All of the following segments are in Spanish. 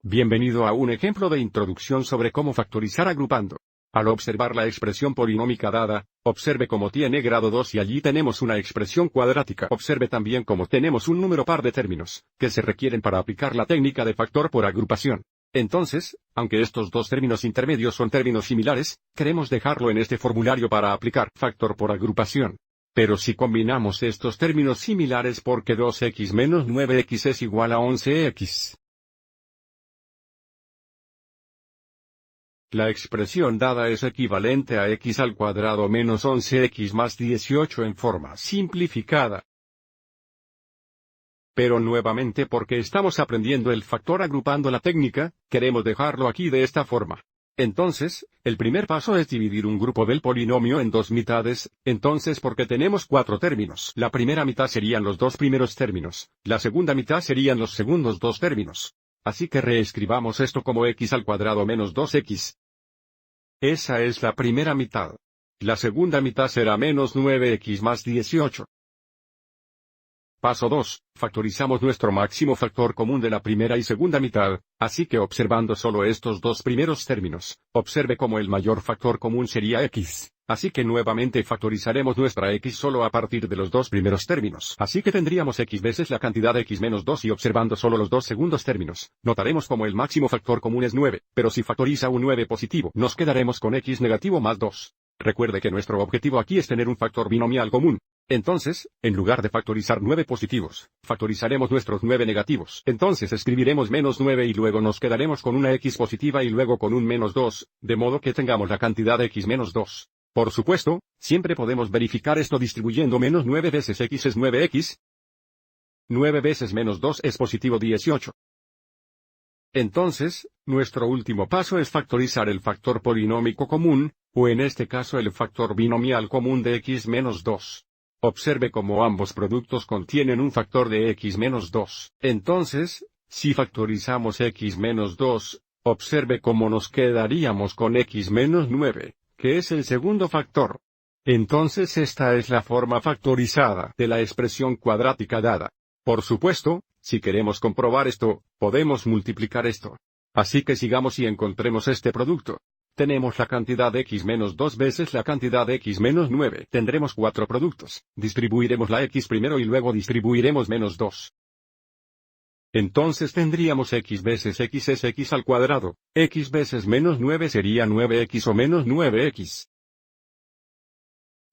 Bienvenido a un ejemplo de introducción sobre cómo factorizar agrupando. Al observar la expresión polinómica dada, observe cómo tiene grado 2 y allí tenemos una expresión cuadrática. Observe también cómo tenemos un número par de términos, que se requieren para aplicar la técnica de factor por agrupación. Entonces, aunque estos dos términos intermedios son términos similares, queremos dejarlo en este formulario para aplicar factor por agrupación. Pero si combinamos estos términos similares porque 2x menos 9x es igual a 11x. La expresión dada es equivalente a x al cuadrado menos 11x más 18 en forma simplificada. Pero nuevamente porque estamos aprendiendo el factor agrupando la técnica, queremos dejarlo aquí de esta forma. Entonces, el primer paso es dividir un grupo del polinomio en dos mitades, entonces porque tenemos cuatro términos. La primera mitad serían los dos primeros términos, la segunda mitad serían los segundos dos términos. Así que reescribamos esto como x al cuadrado menos 2x. Esa es la primera mitad. La segunda mitad será menos 9x más 18. Paso 2. Factorizamos nuestro máximo factor común de la primera y segunda mitad, así que observando solo estos dos primeros términos, observe cómo el mayor factor común sería x. Así que nuevamente factorizaremos nuestra x solo a partir de los dos primeros términos. Así que tendríamos x veces la cantidad de x menos 2 y observando solo los dos segundos términos, notaremos como el máximo factor común es 9, pero si factoriza un 9 positivo, nos quedaremos con x negativo más 2. Recuerde que nuestro objetivo aquí es tener un factor binomial común. Entonces, en lugar de factorizar 9 positivos, factorizaremos nuestros 9 negativos. Entonces escribiremos menos 9 y luego nos quedaremos con una x positiva y luego con un menos 2, de modo que tengamos la cantidad de x menos 2. Por supuesto, siempre podemos verificar esto distribuyendo menos 9 veces x es 9x. 9 veces menos 2 es positivo 18. Entonces, nuestro último paso es factorizar el factor polinómico común, o en este caso el factor binomial común de x menos 2. Observe cómo ambos productos contienen un factor de x menos 2. Entonces, si factorizamos x menos 2, observe cómo nos quedaríamos con x menos 9, que es el segundo factor. Entonces esta es la forma factorizada de la expresión cuadrática dada. Por supuesto, si queremos comprobar esto, podemos multiplicar esto. Así que sigamos y encontremos este producto. Tenemos la cantidad de x menos 2 veces la cantidad de x menos 9. Tendremos cuatro productos. Distribuiremos la x primero y luego distribuiremos menos 2. Entonces tendríamos x veces x es x al cuadrado. X veces menos 9 sería 9x o menos 9x.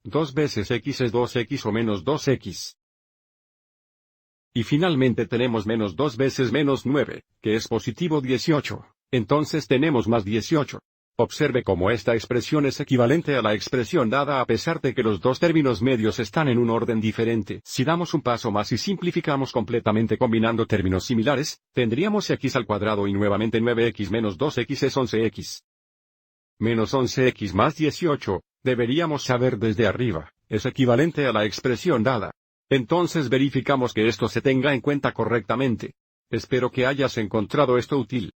2 veces x es 2x o menos 2x. Y finalmente tenemos menos 2 veces menos 9, que es positivo 18. Entonces tenemos más 18. Observe cómo esta expresión es equivalente a la expresión dada a pesar de que los dos términos medios están en un orden diferente. Si damos un paso más y simplificamos completamente combinando términos similares, tendríamos x al cuadrado y nuevamente 9x menos 2x es 11x. Menos 11x más 18, deberíamos saber desde arriba, es equivalente a la expresión dada. Entonces verificamos que esto se tenga en cuenta correctamente. Espero que hayas encontrado esto útil.